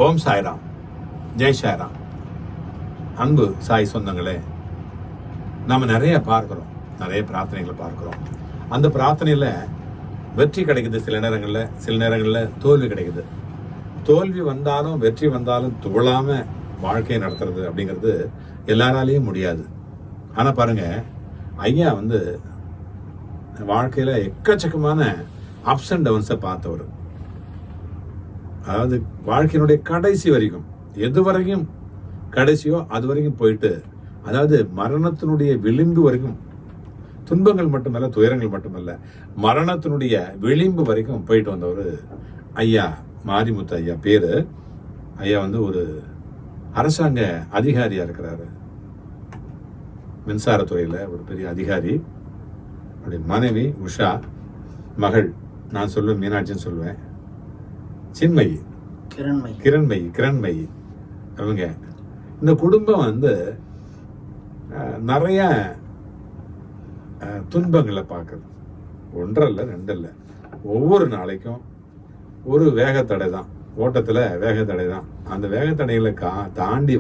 ஓம் சாய்ராம், ஜெய் சாய்ராம். அன்பு சாய் சொந்தங்களே, நம்ம நிறைய பார்க்குறோம், நிறைய பிரார்த்தனைகளை பார்க்குறோம். அந்த பிரார்த்தனையில் வெற்றி கிடைக்குது, சில நேரங்களில் தோல்வி கிடைக்குது. தோல்வி வந்தாலும் வெற்றி வந்தாலும் துவளாமல் வாழ்க்கையை நடத்துறது அப்படிங்கிறது எல்லாராலையும் முடியாது. ஆனால் பாருங்க, ஐயா வாழ்க்கையில் எக்கச்சக்கமான அப்ஸ் அண்ட் டவுன்ஸை பார்த்தவர். அதாவது வாழ்க்கையினுடைய கடைசி வரைக்கும், எது வரைக்கும் கடைசியோ அது வரைக்கும் போயிட்டு, அதாவது மரணத்தினுடைய விளிம்பு வரைக்கும், துன்பங்கள் மட்டுமல்ல, துயரங்கள் மட்டுமல்ல, மரணத்தினுடைய விளிம்பு வரைக்கும் போயிட்டு வந்தவர் ஐயா மாரிமுத்து ஐயா. பேரு ஐயா ஒரு அரசாங்க அதிகாரியா இருக்கிறாரு, மின்சாரத்துறையில ஒரு பெரிய அதிகாரி. அவருடைய மனைவி உஷா, மகள் நான் சொல்லுவேன் மீனாட்சின்னு சொல்லுவேன், சின்மயி, கிரண்மயி. அவங்க இந்த குடும்பம் நிறைய துன்பங்களை பார்க்குது. ஒன்றல்ல ரெண்டல்ல, ஒவ்வொரு நாளைக்கும் ஒரு வேகத்தடை தான், ஓட்டத்தில் வேகத்தடை தான். அந்த வேகத்தடைகளை தாண்டி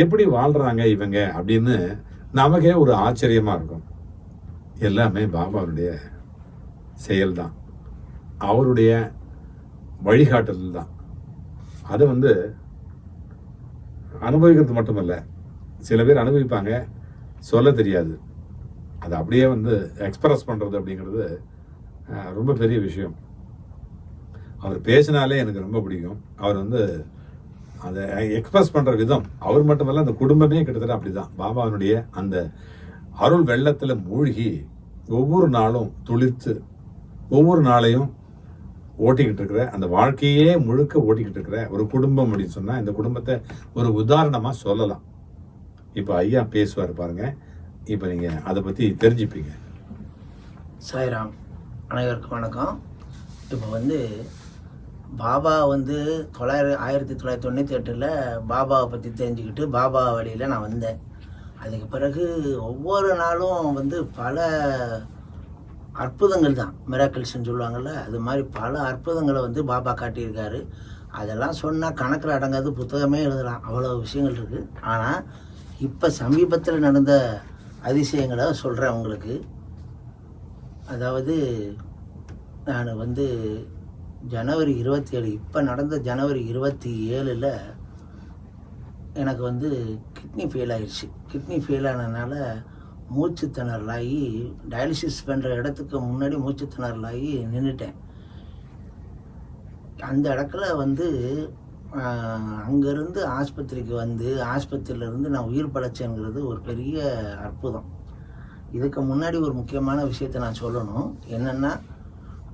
எப்படி வாழ்றாங்க இவங்க அப்படின்னு நமக்கே ஒரு ஆச்சரியமா இருக்கும். எல்லாமே பாபாவுடைய செயல்தான், அவருடைய வழிகாட்டுதல் தான். அதை அனுபவிக்கிறது மட்டுமல்ல, சில பேர் அனுபவிப்பாங்க, சொல்ல தெரியாது. அதை அப்படியே எக்ஸ்பிரஸ் பண்ணுறது அப்படிங்கிறது ரொம்ப பெரிய விஷயம். அவர் பேசினாலே எனக்கு ரொம்ப பிடிக்கும். அவர் அதை எக்ஸ்பிரஸ் பண்ணுற விதம், அவர் மட்டுமல்ல, அந்த குடும்பமே கிட்டத்தட்ட அப்படிதான். பாபாவினுடைய அந்த அருள் வெள்ளத்தில் மூழ்கி ஒவ்வொரு நாளும் துளிர்த்து, ஒவ்வொரு நாளையும் ஓட்டிக்கிட்டு இருக்கிற, அந்த வாழ்க்கையே முழுக்க ஓட்டிக்கிட்டு இருக்கிற ஒரு குடும்பம் அப்படின்னு சொன்னால், இந்த குடும்பத்தை ஒரு உதாரணமாக சொல்லலாம். இப்போ ஐயா பேசுவார் பாருங்க, இப்போ நீங்கள் அதை பற்றி தெரிஞ்சுப்பீங்க. சாய்ராம், அனைவருக்கும் வணக்கம். இப்போ பாபா 1998 பாபாவை பற்றி தெரிஞ்சுக்கிட்டு பாபா வழியில் நான் வந்தேன். அதுக்கு பிறகு ஒவ்வொரு நாளும் பல அற்புதங்கள் தான், மிராக்கிள்ஸ்ன்னு சொல்லுவாங்கள்ல, அது மாதிரி பல அற்புதங்களை பாபா காட்டியிருக்காரு. அதெல்லாம் சொன்னால் கணக்கில் அடங்காது, புத்தகமே எழுதலாம், அவ்வளோ விஷயங்கள் இருக்குது. ஆனால் இப்போ சமீபத்தில் நடந்த அதிசயங்களை சொல்கிறேன் உங்களுக்கு. அதாவது நான் ஜனவரி 27, இப்போ நடந்த ஜனவரி 27 எனக்கு கிட்னி ஃபெயில் ஆயிடுச்சு. கிட்னி ஃபெயில் ஆனதுனால மூச்சு திணறலாகி, டயாலிசிஸ் பண்ணுற இடத்துக்கு முன்னாடி மூச்சு திணறலாகி நின்றுட்டேன். அந்த இடத்துல அங்கேருந்து ஆஸ்பத்திரிக்கு ஆஸ்பத்திரியிலேருந்து நான் உயிர் படைச்சேங்கிறது ஒரு பெரிய அற்புதம். இதுக்கு முன்னாடி ஒரு முக்கியமான விஷயத்தை நான் சொல்லணும். என்னென்னா,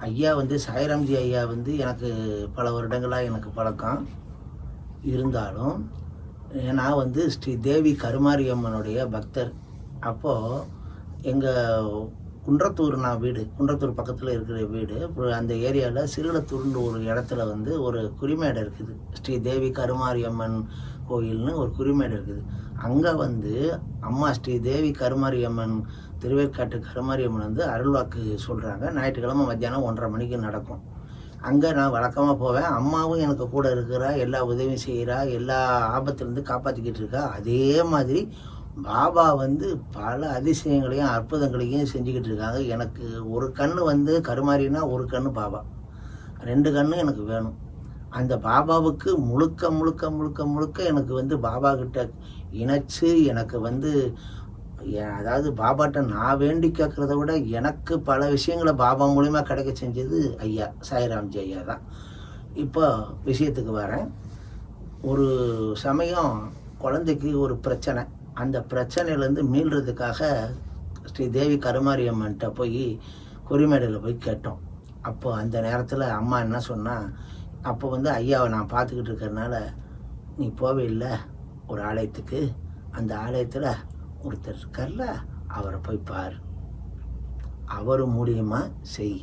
ஐயா சாய்ராம்ஜி ஐயா எனக்கு பல வருடங்களாக எனக்கு பழக்கம் இருந்தாலும், நான் ஸ்ரீ தேவி கருமாரி அம்மனுடைய பக்தர். அப்போது எங்கள் குன்றத்தூர், நான் வீடு குன்றத்தூர் பக்கத்தில் இருக்கிற வீடு, அந்த ஏரியாவில் சிறுலத்தூர்ன்ற ஒரு இடத்துல ஒரு குறிமேடை இருக்குது. ஸ்ரீ தேவி கருமாரி அம்மன் கோயில்னு ஒரு குறிமேடை இருக்குது. அங்கே அம்மா ஸ்ரீ தேவி கருமாரி அம்மன், திருவேற்காட்டு கருமாரி அம்மன் அருள்வாக்கு சொல்கிறாங்க. ஞாயிற்றுக்கிழமை மத்தியானம் 1:30 மணிக்கு நடக்கும். அங்கே நான் வழக்கமாக போவேன். அம்மாவும் எனக்கு கூட இருக்கிறா, எல்லா உதவியும் செய்கிறா, எல்லா ஆபத்துலேருந்து காப்பாற்றிக்கிட்டு இருக்கா. அதே மாதிரி பாபா பல அதிசயங்களையும் அற்புதங்களையும் செஞ்சுக்கிட்டு இருக்காங்க. எனக்கு ஒரு கண்ணு கருமாரினா, ஒரு கண்ணு பாபா, 2 கண்ணு எனக்கு வேணும். அந்த பாபாவுக்கு முழுக்க முழுக்க முழுக்க முழுக்க எனக்கு பாபா கிட்ட இணைச்சு, எனக்கு அதாவது பாபாட்ட நான் வேண்டி கேட்குறத விட எனக்கு பல விஷயங்களை பாபா மூலிமா கிடைக்க செஞ்சது ஐயா சாய்ராம்ஜி ஐயா தான். இப்போ விஷயத்துக்கு வரேன். ஒரு சமயம் குழந்தைக்கு ஒரு பிரச்சனை. அந்த பிரச்சனையிலேருந்து மீள்றதுக்காக ஸ்ரீ தேவி கருமாரி அம்மன்கிட்ட போய் குறிமேடையில் போய் கேட்டோம். அப்போ அந்த நேரத்தில் அம்மா என்ன சொன்னால், அப்போ ஐயாவை நான் பார்த்துக்கிட்டு இருக்கிறதுனால, நீ போவே இல்லை ஒரு ஆலயத்துக்கு, அந்த ஆலயத்தில் ஒருத்தர் இருக்கார்ல, அவரை போய் பார், அவர் மூலியமாக செய்,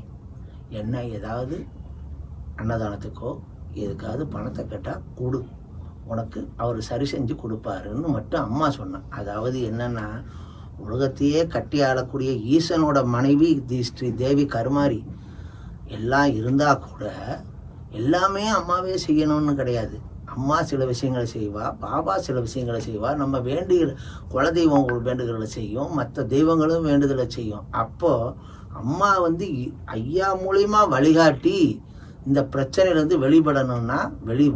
என்ன ஏதாவது அன்னதானத்துக்கோ எதுக்காவது பணத்தை கேட்டால் கொடு, உனக்கு அவர் சரி செஞ்சு கொடுப்பாருன்னு மட்டும் அம்மா சொன்னான். அதாவது என்னென்னா, உலகத்தையே கட்டி ஆளக்கூடிய ஈசனோட மனைவி ஸ்ரீ தேவி கருமாரி எல்லாம் இருந்தால் கூட எல்லாமே அம்மாவே செய்யணும்னு கிடையாது. அம்மா சில விஷயங்களை செய்வா, பாபா சில விஷயங்களை செய்வா, நம்ம வேண்டுகிற குலதெய்வம் ஒரு வேண்டுதலை செய்யும், மற்ற தெய்வங்களும் வேண்டுதலை செய்யும். அப்போது அம்மா வந்து ஐயா மூலிமா வழிகாட்டி இந்த பிரச்சனையிலேருந்து வெளிப்படணும்னா,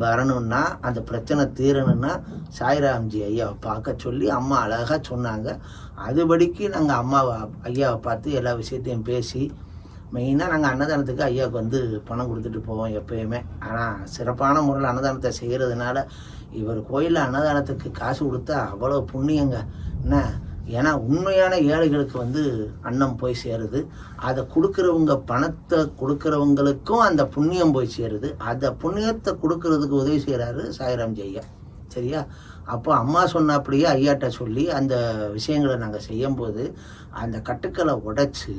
வரணும்னா, அந்த பிரச்சனை தீரணும்னா சாய்ராம்ஜி ஐயாவை பார்க்க சொல்லி அம்மா அழகாக சொன்னாங்க. அதுபடிக்கு நாங்கள் ஐயாவை பார்த்து எல்லா விஷயத்தையும் பேசி, மெயினாக நாங்கள் அன்னதானத்துக்கு ஐயாவுக்கு வந்து பணம் கொடுத்துட்டு போவோம் எப்போயுமே. ஆனால் சிறப்பான முறையில் அன்னதானத்தை செய்கிறதுனால இவர் கோயிலில் அன்னதானத்துக்கு காசு கொடுத்தா அவ்வளோ புண்ணியங்க. என்ன, ஏன்னா உண்மையான ஏழைகளுக்கு வந்து அன்னம் போய் சேருது. அதை கொடுக்குறவங்க, பணத்தை கொடுக்குறவங்களுக்கும் அந்த புண்ணியம் போய் சேருது. அந்த புண்ணியத்தை கொடுக்கறதுக்கு உதவி செய்கிறாரு சாய்ராம்ஜி ஐயா. சரியா? அப்போ அம்மா சொன்னாப்படியே ஐயாட்ட சொல்லி அந்த விஷயங்களை நாங்கள் செய்யும்போது அந்த கட்டுக்களை உடைச்சி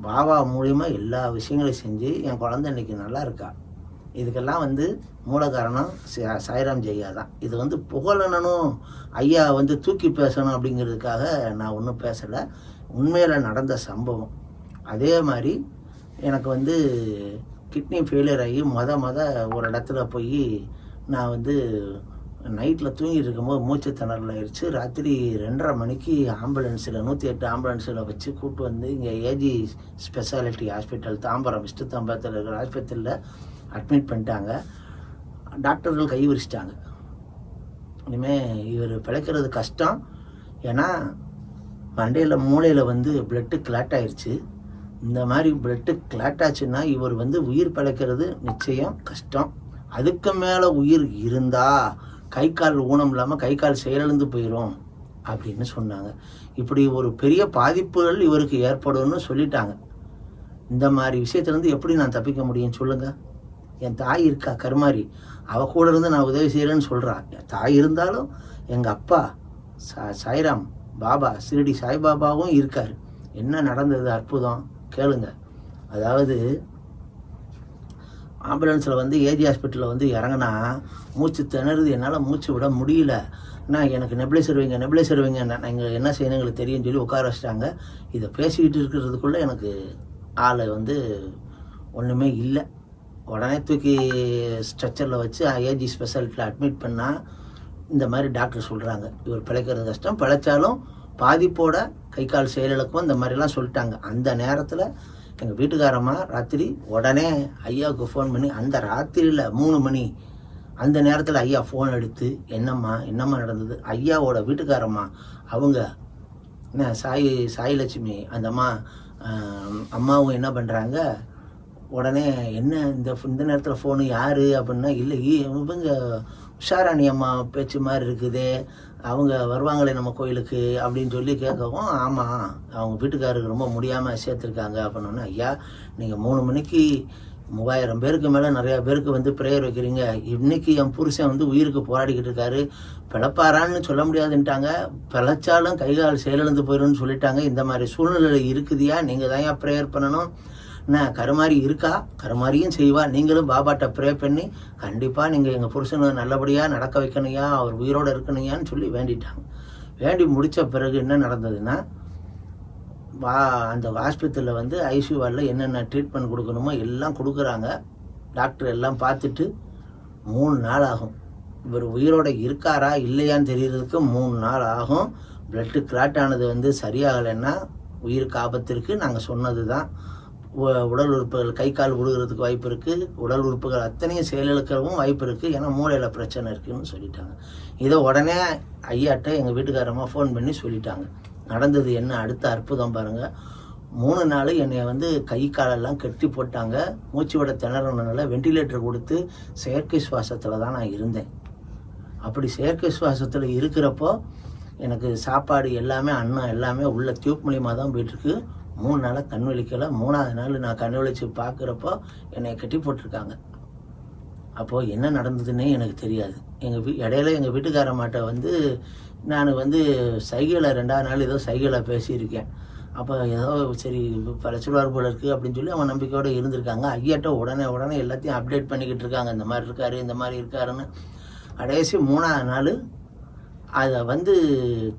பாபா மூலிமா எல்லா விஷயங்களையும் செஞ்சு என் குழந்தை இன்னைக்கு நல்லா இருக்கா. இதுக்கெல்லாம் வந்து மூல காரணம் சாய்ராம்ஜி ஐயா தான். இது வந்து புகழணும், ஐயா வந்து தூக்கி பேசணும் அப்படிங்கிறதுக்காக நான் ஒன்றும் பேசலை. உண்மையில் நடந்த சம்பவம். அதே மாதிரி எனக்கு வந்து கிட்னி ஃபெயிலியர் ஆகி ஒரு இடத்துல போய் நான் வந்து நைட்டில் தூங்கிட்டு இருக்கும்போது மூச்சு திணறல் ஆயிடுச்சு. ராத்திரி 2:30 மணிக்கு ஆம்புலன்ஸில் 108 ஆம்புலன்ஸில் வச்சு கூப்பிட்டு வந்து இங்கே AG speciality hospital Tambaram, Vishnu தாம்பரத்தில் இருக்கிற ஹாஸ்பிட்டலில் அட்மிட் பண்ணிட்டாங்க. டாக்டர்கள் கை விரிச்சிட்டாங்க. இனிமேல் இவர் பிழைக்கிறது கஷ்டம். ஏன்னா மண்டையில் மூளையில் வந்து பிளட்டு கிளாட் ஆயிடுச்சு. இந்த மாதிரி பிளட்டு கிளாட் ஆச்சுன்னா இவர் வந்து உயிர் பிழைக்கிறது நிச்சயம் கஷ்டம். அதுக்கு மேலே உயிர் இருந்தால் கை கால் ஊனம் இல்லாமல் கை கால் செயலிழந்து போயிடும் அப்படின்னு சொன்னாங்க. இப்படி ஒரு பெரிய பாதிப்புகள் இவருக்கு ஏற்படும்னு சொல்லிட்டாங்க. இந்த மாதிரி விஷயத்துலேருந்து எப்படி நான் தப்பிக்க முடியும் சொல்லுங்கள்? என் தாய் இருக்கா கருமாரி, அவள் கூட இருந்து நான் உதவி செய்கிறேன்னு சொல்கிறான். என் தாய் இருந்தாலும் எங்கள் அப்பா சாய்ராம் பாபா, சிறுடி சாய்பாபாவும் இருக்கார். என்ன நடந்தது அற்புதம் கேளுங்க. அதாவது ஆம்புலன்ஸில் வந்து ஏஜி ஹாஸ்பிட்டலில் வந்து இறங்கினா மூச்சு திணறுது, என்னால் மூச்சு விட முடியல. நான் எனக்கு நெபிலைசர் வைங்க நான் இங்கே என்ன செய்யணும் எங்களுக்கு தெரியும்னு சொல்லி உட்கார வச்சிட்டாங்க. இதை பேசிக்கிட்டு இருக்கிறதுக்குள்ளே எனக்கு ஆளை வந்து ஒன்றுமே இல்லை. உடனே தூக்கி ஸ்ட்ரெச்சரில் வச்சு ஏஜி ஸ்பெஷாலிட்டியில் அட்மிட் பண்ணால் இந்த மாதிரி டாக்டர் சொல்கிறாங்க இவர் பிழைக்கிறது கஷ்டம், பிழைச்சாலும் பாதிப்போட கை கால் செயலிழக்கும், இந்த மாதிரிலாம் சொல்லிட்டாங்க. அந்த நேரத்தில் எங்கள் வீட்டுக்காரம்மா ராத்திரி உடனே ஐயாவுக்கு ஃபோன் பண்ணி, அந்த ராத்திரியில் 3 மணி அந்த நேரத்தில் ஐயா ஃபோன் எடுத்து என்னம்மா நடந்தது. ஐயாவோட வீட்டுக்காரம்மா அவங்க என்ன சாய்லட்சுமி அந்த அம்மாவும் என்ன பண்ணுறாங்க, உடனே என்ன இந்த நேரத்தில் ஃபோனு யார் அப்படின்னா, இல்லை இவங்க உஷாராணி அம்மா பேச்சு மாதிரி இருக்குது, அவங்க வருவாங்களே நம்ம கோயிலுக்கு அப்படின்னு சொல்லி கேட்கவும், ஆமாம் அவங்க வீட்டுக்காரருக்கு ரொம்ப முடியாமல் சேர்த்துருக்காங்க அப்படின்னோன்னே, ஐயா நீங்கள் 3 மணிக்கு 3000 பேருக்கு மேலே நிறையா பேருக்கு வந்து ப்ரேயர் வைக்கிறீங்க. இன்றைக்கி என் புருஷன் வந்து உயிருக்கு போராடிக்கிட்டு இருக்காரு, பிழைப்பாரான்னு சொல்ல முடியாதுன்ட்டாங்க, பிழைச்சாலும் கைகால் செயலிழந்து போயிடும்னு சொல்லிட்டாங்க. இந்த மாதிரி சூழ்நிலை இருக்குதியா, நீங்கள் தான் ஏன் ப்ரேயர் பண்ணணும். என்ன கருமாரி இருக்கா, கருமாரியும் செய்வா, நீங்களும் பாபாட்ட ப்ரே பண்ணி கண்டிப்பாக நீங்கள் எங்கள் புருஷனை நல்லபடியாக நடக்க வைக்கணுயா, அவர் உயிரோடு இருக்கணுயான்னு சொல்லி வேண்டிட்டாங்க. வேண்டி முடித்த பிறகு என்ன நடந்ததுன்னா, அந்த ஆஸ்பத்திரியில் வந்து ஐசியூ வார்டில் என்னென்ன ட்ரீட்மெண்ட் கொடுக்கணுமோ எல்லாம் கொடுக்குறாங்க. டாக்டர் எல்லாம் பார்த்துட்டு 3 நாள் ஆகும். இவர் உயிரோடு இருக்காரா இல்லையான்னு தெரியறதுக்கு 3 நாள் ஆகும். பிளட்டு கிளாட் ஆனது வந்து சரியாகலைன்னா உயிருக்கு ஆபத்து இருக்குது. நாங்கள் சொன்னது தான். உடல் உறுப்புகள் கை கால் விழுகிறதுக்கு வாய்ப்பு இருக்குது, உடல் உறுப்புகள் அத்தனையும் செயலிழக்கவும் வாய்ப்பு இருக்குது, ஏன்னா மூளையில் பிரச்சனை இருக்குதுன்னு சொல்லிட்டாங்க. இதை உடனே ஐயாட்ட எங்கள் வீட்டுக்காரம்மா ஃபோன் பண்ணி சொல்லிட்டாங்க. நடந்தது என்ன அடுத்த அற்புதம் பாருங்கள். 3 நாள் என்னை வந்து கை காலெல்லாம் கட்டி போட்டாங்க. மூச்சு விட திணறனால வெண்டிலேட்டர் கொடுத்து செயற்கை சுவாசத்தில் தான் நான் இருந்தேன். அப்படி செயற்கை சுவாசத்தில் இருக்கிறப்போ எனக்கு சாப்பாடு எல்லாமே அன்னம் எல்லாமே உள்ள டியூப் மூலியமாக தான் போயிட்டுருக்கு. 3 நாளாக கண் விழிக்கலை. 3ஆவது நாள் நான் கண் விழிச்சு பார்க்குறப்போ என்னை கட்டி போட்டிருக்காங்க. அப்போது என்ன நடந்ததுன்னே எனக்கு தெரியாது. இடையில எங்கள் வீட்டுக்காரம்மாட்ட வந்து நான் வந்து சைகையில் 2ஆவது நாள் ஏதோ சைகையில் பேசியிருக்கேன். அப்போ ஏதோ சரி பழச்சுவார் போல இருக்குது அப்படின்னு சொல்லி அவன் நம்பிக்கையோடு இருந்திருக்காங்க. ஐயாட்ட உடனே எல்லாத்தையும் அப்டேட் பண்ணிக்கிட்டு இருக்காங்க, இந்த மாதிரி இருக்காரு இந்த மாதிரி இருக்காருன்னு. கடைசி 3ஆவது நாள் அதை வந்து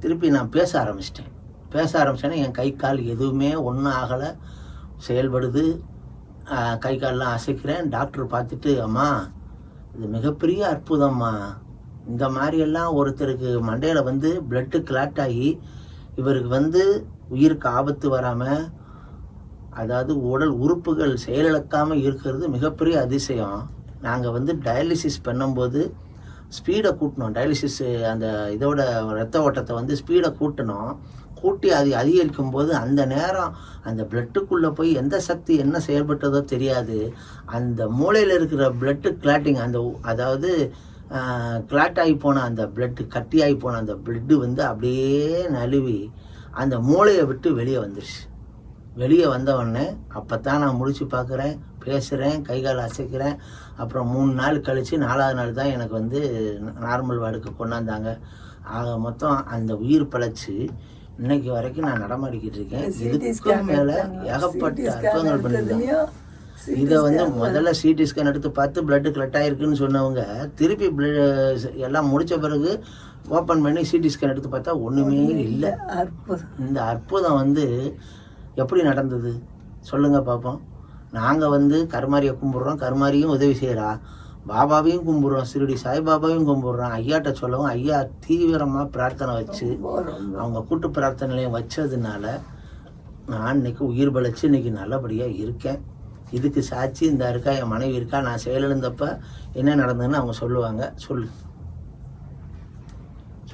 திருப்பி நான் பேச ஆரம்பிச்சிட்டேன்னா என் கை கால் எதுவுமே ஒன்றும் ஆகலை, செயல்படுது. கை காலெலாம் அசைக்கிறேன். டாக்டர் பார்த்துட்டு, அம்மா இது மிகப்பெரிய அற்புதம்மா, இந்த மாதிரியெல்லாம் ஒருத்தருக்கு மண்டையில் வந்து பிளட்டு கிளாட் ஆகி இவருக்கு வந்து உயிருக்கு ஆபத்து வராமல், அதாவது உடல் உறுப்புகள் செயலிழக்காமல் இருக்கிறது மிகப்பெரிய அதிசயம். நாங்கள் வந்து டயாலிசிஸ் பண்ணும்போது ஸ்பீடை கூட்டினோம். டயாலிசிஸ் அந்த இதோட ரத்த ஓட்டத்தை வந்து ஸ்பீடை கூட்டி அது அதிகரிக்கும் போது அந்த நேரம் அந்த பிளட்டுக்குள்ளே போய் எந்த சக்தி என்ன செயல்பட்டதோ தெரியாது. அந்த மூளையில் இருக்கிற பிளட்டு கிளாட்டிங், அதாவது கிளாட் ஆகி போன அந்த பிளட்டு, கட்டியாகி போன அந்த பிளட்டு வந்து அப்படியே நழுவி அந்த மூளையை விட்டு வெளியே வந்துருச்சு. வெளியே வந்த உடனே அப்போ தான் நான் முடிச்சு பார்க்குறேன், பேசுகிறேன், கை கால் அசைக்கிறேன். அப்புறம் 3 நாள் கழித்து 4வது நாள் தான் எனக்கு வந்து நார்மல் வார்டுக்கு கொண்டாந்தாங்க. ஆக மொத்தம் அந்த உயிர் பிழைச்சி இன்னைக்கு வரைக்கும் நான் நடமாடிக்கிட்டு இருக்கேன். இதுக்கும் மேலே ஏகப்பட்ட அற்புதங்கள் பண்ணியிருந்தேன். இதை வந்து முதல்ல சிடி ஸ்கேன் எடுத்து பார்த்து பிளட்டு கிளட் ஆகிருக்குன்னு சொன்னவங்க திருப்பி எல்லாம் முடித்த பிறகு ஓப்பன் பண்ணி சிடி ஸ்கேன் எடுத்து பார்த்தா ஒன்றுமே இல்லை. இந்த அற்புதம் வந்து எப்படி நடந்தது சொல்லுங்கள் பார்ப்போம். நாங்கள் வந்து கருமாரியை கும்பிட்றோம், கருமாரியும் உதவி செய்கிறா, பாபாவையும் கும்பிட்றோம், சிறுடி சாய்பாபாவையும் கும்பிட்றோம். ஐயாட்ட சொல்லவும் ஐயா தீவிரமாக பிரார்த்தனை வச்சு அவங்க கூட்டு பிரார்த்தனையும் வச்சதுனால நான் இன்னைக்கு உயிர் பழைச்சி இன்னைக்கு நல்லபடியாக இருக்கேன். இதுக்கு சாட்சி இந்த இருக்கா, என் மனைவி இருக்கா. நான் செயலிழந்தப்ப என்ன நடந்ததுன்னு அவங்க சொல்லுவாங்க. சொல்லு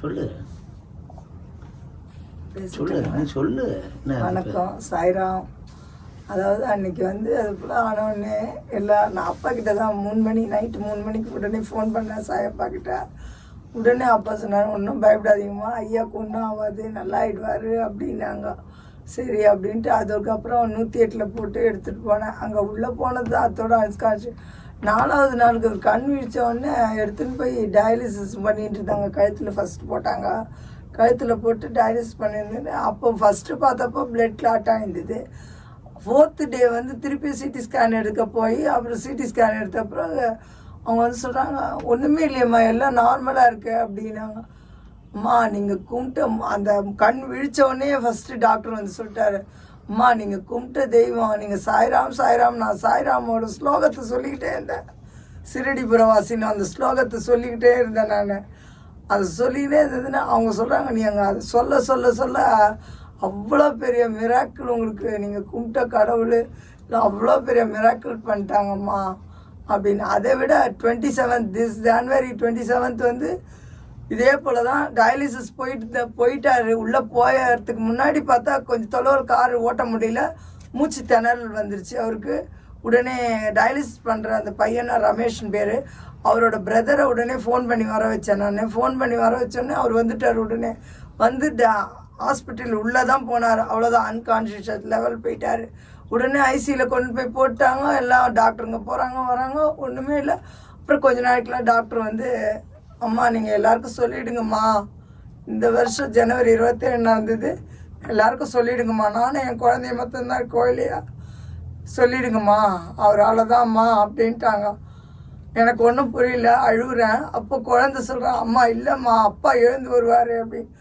சொல்லு சொல்லு நீ சொல்லு. வணக்கம் சாய்ராம். அதாவது அன்னைக்கு வந்து அது போல் ஆனோடனே நான் அப்பா கிட்ட தான் 3 மணி நைட்டு 3 மணிக்கு உடனே ஃபோன் பண்ணேன் சாயப்பா கிட்ட. உடனே அப்பா சொன்னாங்க, ஒன்றும் பயப்படாதீங்கம்மா, ஐயாவுக்கு ஒன்றும் ஆகாது, நல்லா ஆயிடுவார் அப்படின்னாங்க. சரி அப்படின்ட்டு அதுக்கப்புறம் 108 போட்டு எடுத்துகிட்டு போனேன். அங்கே உள்ளே போனது தான் அதோட அன்கான்ஷியஸ். 4வது நாளுக்கு ஒரு கண் விழிச்ச உடனே எடுத்துன்னு போய் டயாலிசிஸ் பண்ணிட்டு இருந்தாங்க. கழுத்தில் ஃபஸ்ட்டு போட்டாங்க. கழுத்தில் போட்டு டயாலிசிஸ் பண்ணியிருந்தேன். அப்போ ஃபஸ்ட்டு பார்த்தப்போ பிளட் கிளாட் ஆகிருந்தது. 4th டே வந்து திருப்பி சிடி ஸ்கேன் எடுக்க போய் அப்புறம் சிடி ஸ்கேன் எடுத்த அப்புறம் அவங்க வந்து சொல்கிறாங்க, ஒன்றுமே இல்லையம்மா, எல்லாம் நார்மலாக இருக்கு அப்படின்னாங்க. அம்மா நீங்கள் கும்பிட்ட அந்த கண் விழித்தோடனே ஃபஸ்ட்டு டாக்டர் வந்து சொல்லிட்டாரு, அம்மா நீங்கள் கும்பிட்ட தெய்வம், நீங்கள் சாய்ராம் சாய்ராம். நான் சாய்ராமோட ஸ்லோகத்தை சொல்லிக்கிட்டே இருந்தேன். சிறுடிபுரவாசின்னு அந்த ஸ்லோகத்தை சொல்லிக்கிட்டே இருந்தேன். நான் அதை சொல்லிக்கிட்டே இருந்ததுன்னா அவங்க சொல்கிறாங்க, நீங்கள் அதை சொல்ல சொல்ல சொல்ல அவ்வளோ பெரிய மிராக்கிள் உங்களுக்கு, நீங்கள் கும்பிட்ட கடவுள் அவ்வளோ பெரிய மிராக்கிள் பண்ணிட்டாங்கம்மா அப்படின்னு. அதை விட 27 ஜனவரி 27 வந்து இதே போல் தான் டயாலிசிஸ் போயிட்டாரு. உள்ளே போயறதுக்கு முன்னாடி பார்த்தா கொஞ்சம் தொலைவில் கார் ஓட்ட முடியல, மூச்சு திணறல் வந்துருச்சு அவருக்கு. உடனே டயாலிசிஸ் பண்ணுற அந்த பையனா ரமேஷ்னு பேர், அவரோட பிரதரை உடனே ஃபோன் பண்ணி வர வச்சேன். நான் ஃபோன் பண்ணி வர வச்சோடனே அவர் வந்துட்டார். உடனே வந்து ஹாஸ்பிட்டல் உள்ளே தான் போனார். அவ்வளோதான், அன்கான்ஷியஸ் லெவல் போயிட்டார். உடனே ஐசியில் கொண்டு போய் போட்டாங்க. எல்லாம் டாக்டருங்க போகிறாங்க வராங்க, ஒன்றுமே இல்லை. அப்புறம் கொஞ்ச நாளைக்குலாம் டாக்டர் வந்து, அம்மா நீங்கள் எல்லாருக்கும் சொல்லிவிடுங்கம்மா, இந்த வருஷம் ஜனவரி 27 எல்லாருக்கும் சொல்லிவிடுங்கம்மா, நானும் என் குழந்தைய மட்டும்தான் கோயிலையா, சொல்லிவிடுங்கம்மா, அவரால் தான்ம்மா அப்படின்ட்டாங்க. எனக்கு ஒன்றும் புரியல, அழுகுறேன். அப்போ குழந்தை சொல்கிறேன், அம்மா இல்லைம்மா, அப்பா எழுந்து வருவார் அப்படின்னு.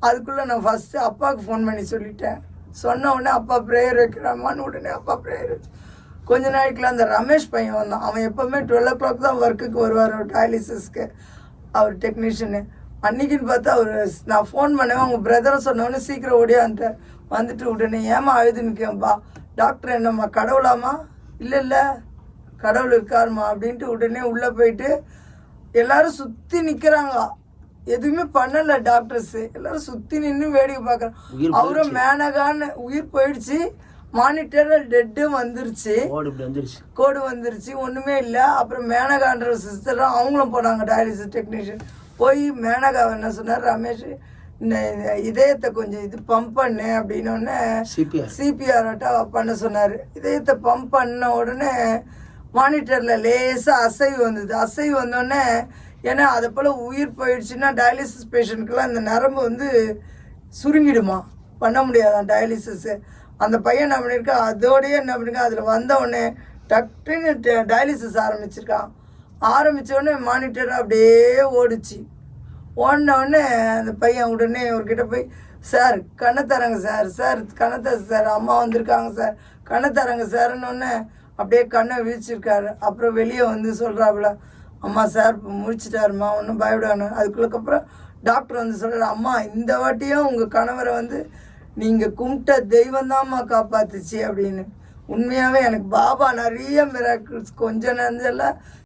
அதுக்குள்ளே நான் ஃபஸ்ட்டு அப்பாவுக்கு ஃபோன் பண்ணி சொல்லிட்டேன். சொன்ன உடனே அப்பா ப்ரேயர் வைக்கிறாமான்னு உடனே அப்பா ப்ரேயர் வச்சு. கொஞ்ச நாளைக்குள்ள அந்த ரமேஷ் பையன் வந்தான். அவன் எப்போவுமே 12 o'clock தான் ஒர்க்குக்கு வருவார் டயாலிசிஸ்க்கு, அவர் டெக்னீஷியனு. அன்றைக்கின்னு பார்த்தா அவர், நான் ஃபோன் பண்ணேன், அவங்க பிரதரை சொன்னோடனே சீக்கிரம் ஓடியான்ட்டார். வந்துட்டு உடனே ஏமா அழுது நிற்கேன்ப்பா, டாக்டர் என்னம்மா கடவுளாம்மா, இல்லை கடவுள் இருக்காருமா அப்படின்ட்டு உடனே உள்ளே போயிட்டு எல்லோரும் சுற்றி நிற்கிறாங்க. எதுவுமே பண்ணலை டாக்டர்ஸு, எல்லோரும் சுற்றி நின்று வேடிக்கை பார்க்குறாங்க. அவரும் மேனகான்னு உயிர் போயிடுச்சு, மானிட்டரில் டெட்டும் வந்துருச்சு, கோடு வந்துருச்சு, ஒன்றுமே இல்லை. அப்புறம் மேனகான்ற சிஸ்டரும் அவங்களும் போனாங்க டயாலிசிஸ் டெக்னீஷியன். போய் மேனகா என்ன சொன்னார், ரமேஷ் இந்த இதயத்தை கொஞ்சம் இது பம்ப் பண்ணு அப்படின்னோடனே சிபிஆர்ட்டா பண்ண சொன்னார். இதயத்தை பம்ப் பண்ண உடனே மானிட்டரில் லேசாக அசைவு வந்தது. அசைவு வந்தோடனே, ஏன்னா அதை போல் உயிர் போயிடுச்சுன்னா டயாலிசிஸ் பேஷண்ட்டுக்கெல்லாம் இந்த நரம்பு வந்து சுருங்கிடுமா, பண்ண முடியாதான் டயாலிசிஸு. அந்த பையன் என்ன பண்ணியிருக்கா, அதோடையே என்ன பண்ணியிருக்கா, அதில் வந்தவுடனே டக்குன்னு டயாலிசிஸ் ஆரம்பிச்சிருக்கான். ஆரம்பித்தோடனே மானிட்டர் அப்படியே ஓடிச்சு. ஓடினவுடனே அந்த பையன் உடனே அவர்கிட்ட போய், சார் கண்ணை தரங்க சார், சார் கண்ணை தர சார், அம்மா வந்திருக்காங்க சார், கண்ணை தரங்க சார்ன்னு. அப்படியே கண்ணை விழிச்சிருக்காரு. அப்புறம் வெளியே வந்து சொல்கிறாப்புல, அம்மா சார் முடிச்சிட்டாருமா, ஒன்றும் பயப்படானு. அதுக்குள்ளக்கப்புறம் டாக்டர் வந்து சொல்கிறார், அம்மா இந்த வாட்டியும் உங்கள் கணவரை வந்து நீங்கள் கும்பிட்ட தெய்வம்தாம்மா காப்பாத்துச்சு அப்படின்னு. உண்மையாகவே எனக்கு பாபா நிறைய மிராக்கிள்ஸ் கொஞ்சம் நஞ்செல்லாம்